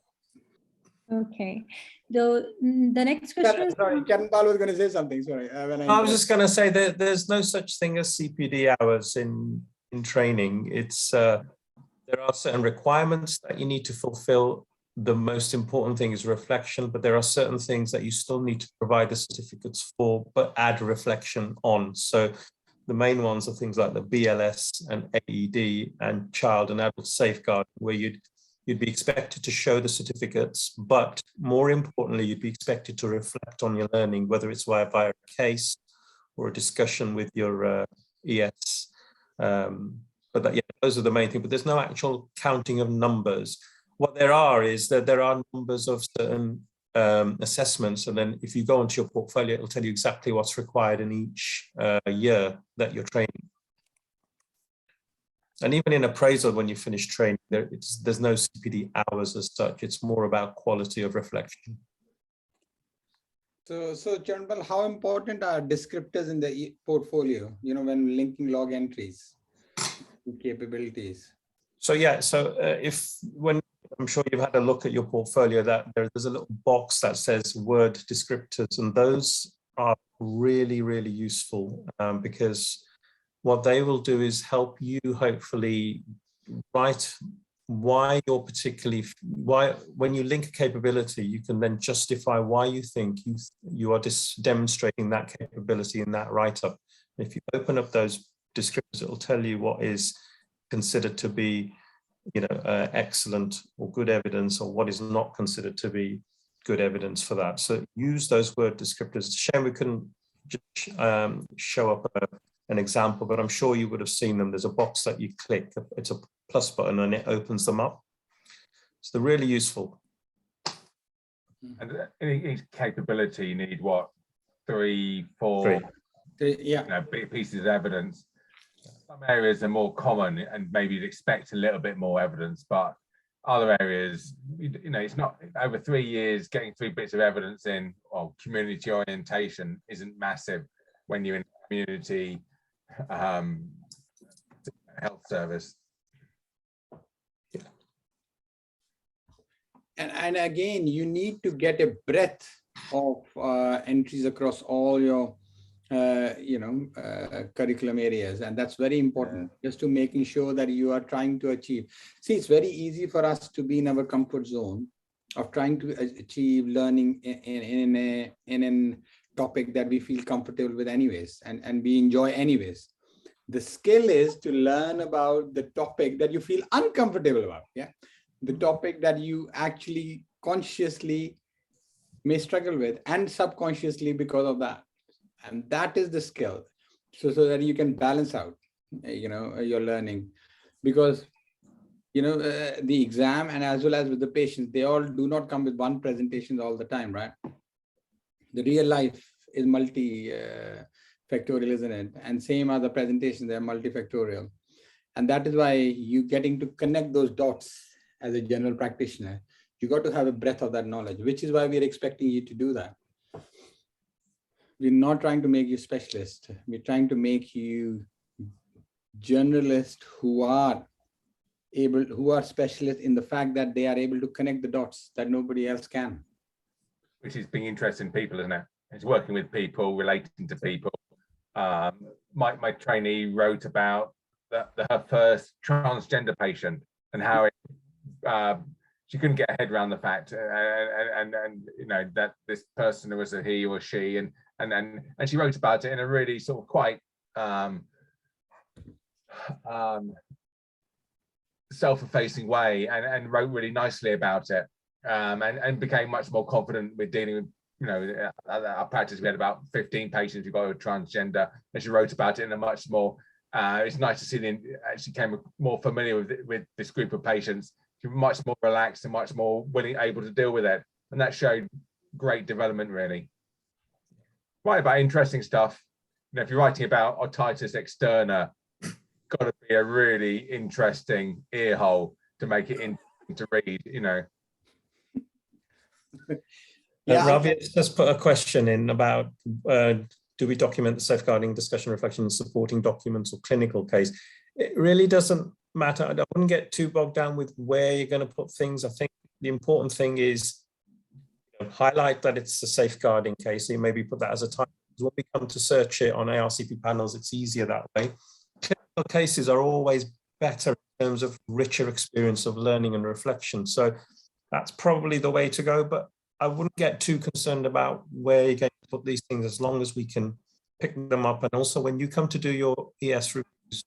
Okay. The next question. Sorry, Charan Pal was going to say something. Sorry. I was just going to say that there's no such thing as CPD hours in training. It's there are certain requirements that you need to fulfill. The most important thing is reflection, but there are certain things that you still need to provide the certificates for, but add reflection on. So the main ones are things like the BLS and AED and child and adult safeguard, where you'd be expected to show the certificates, but more importantly, you'd be expected to reflect on your learning, whether it's via a case or a discussion with your ES. But those are the main things, but there's no actual counting of numbers. What there are is that there are numbers of certain assessments. And then if you go onto your portfolio, it'll tell you exactly what's required in each year that you're training. And even in appraisal, when you finish training, there's no CPD hours as such. It's more about quality of reflection. So Charanpal, how important are descriptors in the portfolio, you know, when linking log entries to capabilities? So yeah, so when I'm sure you've had a look at your portfolio, that there's a little box that says word descriptors, and those are really, really useful because what they will do is help you hopefully write why you're when you link a capability, you can then justify why you think you are demonstrating that capability in that write-up. If you open up those descriptors, it will tell you what is considered to be, you know, excellent or good evidence, or what is not considered to be good evidence for that. So use those word descriptors. Shame we couldn't just show up an example, but I'm sure you would have seen them. There's a box that you click, it's a plus button, and it opens them up. So they're really useful. And each capability, you need what, 3, 4 Yeah. you know, big pieces of evidence. Some areas are more common and maybe you'd expect a little bit more evidence, but other areas, you know, it's not over 3 years getting 3 bits of evidence in, or community orientation isn't massive when you're in a community health service. And again, you need to get a breadth of entries across all your curriculum areas, and that's very important, just to making sure that you are trying to achieve. See, it's very easy for us to be in our comfort zone of trying to achieve learning in a topic that we feel comfortable with anyways, and we enjoy anyways. The skill is to learn about the topic that you feel uncomfortable about. Yeah, the topic that you actually consciously may struggle with, and subconsciously because of that. And that is the skill, so that you can balance out, your learning, because, the exam and as well as with the patients, they all do not come with one presentation all the time, right? The real life is multi-factorial, isn't it? And same as the presentations, they're multifactorial. And that is why you getting to connect those dots as a general practitioner. You got to have a breadth of that knowledge, which is why we're expecting you to do that. We're not trying to make you specialist. We're trying to make you generalists who are specialists in the fact that they are able to connect the dots that nobody else can. Which is being interested in people, isn't it? It's working with people, relating to people. My trainee wrote about her first transgender patient and how she couldn't get her head around the fact, and that this person was a he or she, and she wrote about it in a really sort of quite self-effacing way, and wrote really nicely about it, and became much more confident with dealing with, our practice. We had about 15 patients who got a transgender, and she wrote about it in a much more, it's nice to see she came more familiar with this group of patients. She was much more relaxed and much more able to deal with it. And that showed great development, really. Write about interesting stuff. If you're writing about otitis externa, got to be a really interesting ear hole to make it interesting to read, Yeah. Ravi has just put a question in about, do we document the safeguarding discussion, reflection, supporting documents or clinical case? It really doesn't matter. I wouldn't get too bogged down with where you're going to put things. I think the important thing is highlight that it's a safeguarding case. So you maybe put that as a title. When we come to search it on ARCP panels, it's easier that way. Clinical cases are always better in terms of richer experience of learning and reflection. So that's probably the way to go. But I wouldn't get too concerned about where you're going to put these things, as long as we can pick them up. And also when you come to do your ES reviews,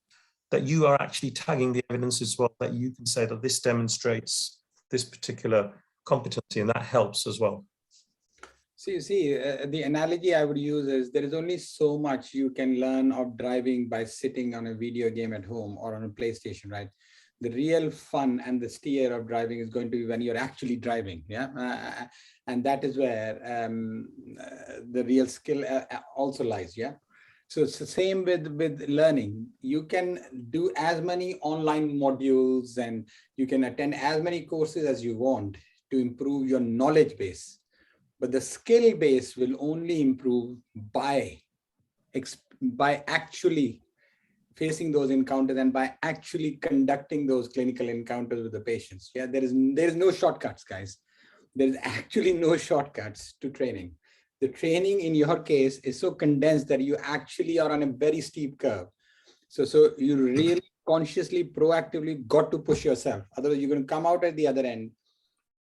that you are actually tagging the evidence as well, that you can say that this demonstrates this particular competency, and that helps as well. See, the analogy I would use is there is only so much you can learn of driving by sitting on a video game at home or on a PlayStation, right? The real fun and the steer of driving is going to be when you're actually driving. Yeah. And that is where the real skill also lies. Yeah. So it's the same with learning. You can do as many online modules and you can attend as many courses as you want to improve your knowledge base. But the skill base will only improve by actually facing those encounters and by actually conducting those clinical encounters with the patients. Yeah, there is no shortcuts, guys. There is actually no shortcuts to training. The training in your case is so condensed that you actually are on a very steep curve. So you really consciously, proactively got to push yourself. Otherwise, you're going to come out at the other end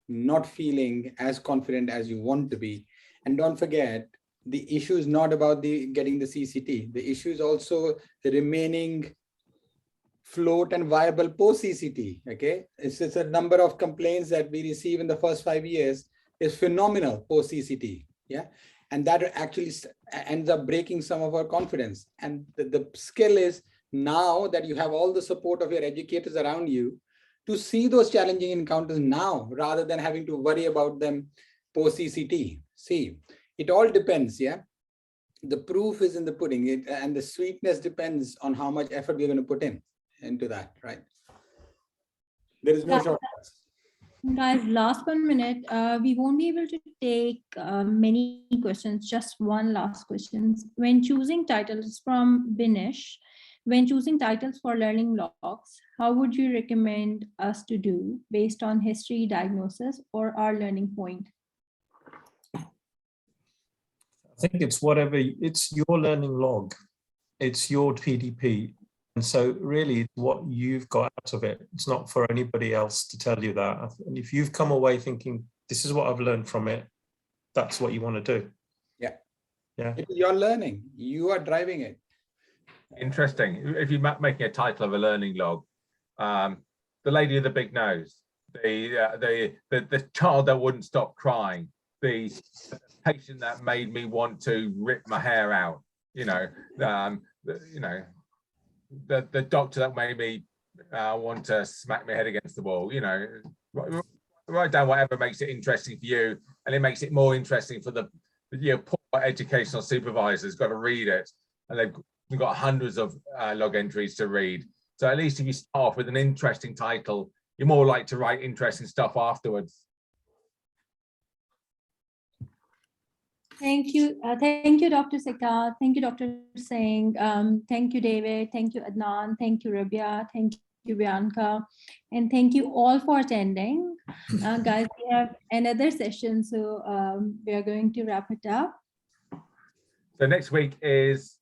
not feeling as confident as you want to be. And don't forget, the issue is not about getting the CCT. The issue is also the remaining float and viable post CCT. Okay, it's a number of complaints that we receive in the first 5 years is phenomenal post CCT. Yeah, and that actually ends up breaking some of our confidence. And the skill is now that you have all the support of your educators around you to see those challenging encounters now rather than having to worry about them post CCT. See, it all depends. Yeah, the proof is in the pudding, and the sweetness depends on how much effort we're going to put into that, right? There is no shortcuts. Guys, last 1 minute. We won't be able to take many questions, just one last question. When choosing titles from Binish, when choosing titles for learning logs, how would you recommend us to do based on history, diagnosis, or our learning point? I think it's it's your learning log, it's your PDP. And so really what you've got out of it, it's not for anybody else to tell you that. And if you've come away thinking, this is what I've learned from it, that's what you want to do. Yeah. Yeah. You're learning, you are driving it. Interesting. If you're making a title of a learning log, the lady with the big nose, the child that wouldn't stop crying, the patient that made me want to rip my hair out, the doctor that made me want to smack my head against the wall. Write down whatever makes it interesting for you, and it makes it more interesting for the poor educational supervisors. Got to read it, and we've got hundreds of log entries to read. So at least if you start off with an interesting title, you're more likely to write interesting stuff afterwards. Thank you, Dr. Sikka. Thank you, Dr. Singh. Thank you, David. Thank you, Adnan. Thank you, Rabia. Thank you, Bianca. And thank you all for attending. Guys, we have another session, so we are going to wrap it up. So next week is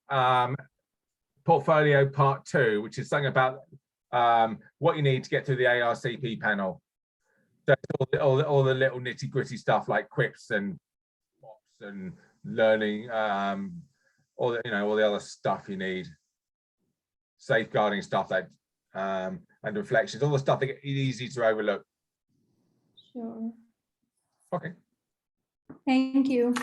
portfolio part 2, which is something about what you need to get through the ARCP panel. So all the little nitty gritty stuff like quips and and learning all the other stuff you need, safeguarding stuff that and reflections, all the stuff that is easy to overlook. Sure. Okay. Thank you.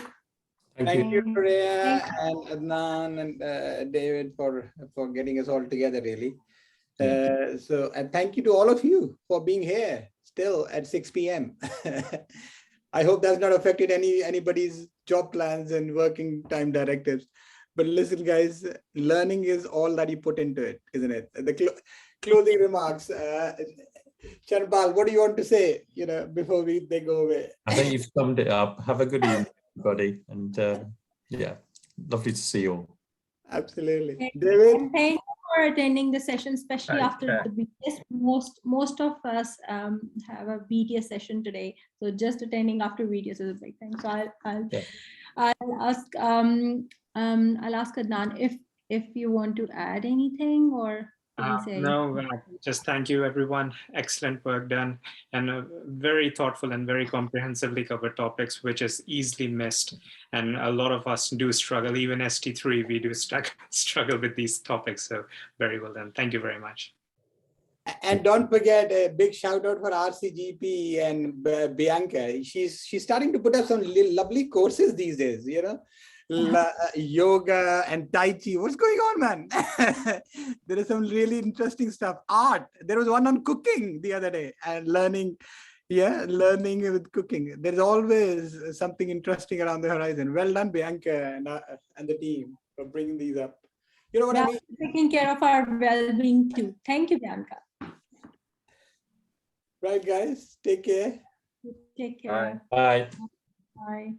Thank you, Priya and Adnan and David for getting us all together, really. And thank you to all of you for being here still at 6 p.m. I hope that's not affected anybody's job plans and working time directives. But listen, guys, learning is all that you put into it, isn't it? The closing remarks. Chanpal, what do you want to say, before they go away? I think you've summed it up. Have a good evening, everybody. And yeah, lovely to see you all. Absolutely. David? And thank you for attending the session, especially after the BTS. Most of us have a BTS session today, so just attending after BTS is a big thing. So I'll ask Adnan if you want to add anything, or no, just thank you, everyone. Excellent work done, and very thoughtful and very comprehensively covered topics, which is easily missed. And a lot of us do struggle, even ST3, we do struggle with these topics. So very well done. Thank you very much. And don't forget a big shout out for RCGP and Bianca. She's starting to put up some lovely courses these days, yoga and Tai Chi. What's going on, man? There is some really interesting stuff. Art. There was one on cooking the other day and learning. Yeah, learning with cooking. There's always something interesting around the horizon. Well done, Bianca and the team for bringing these up. You know what I mean? Taking care of our well-being too. Thank you, Bianca. Right, guys. Take care. Take care. Bye. Bye.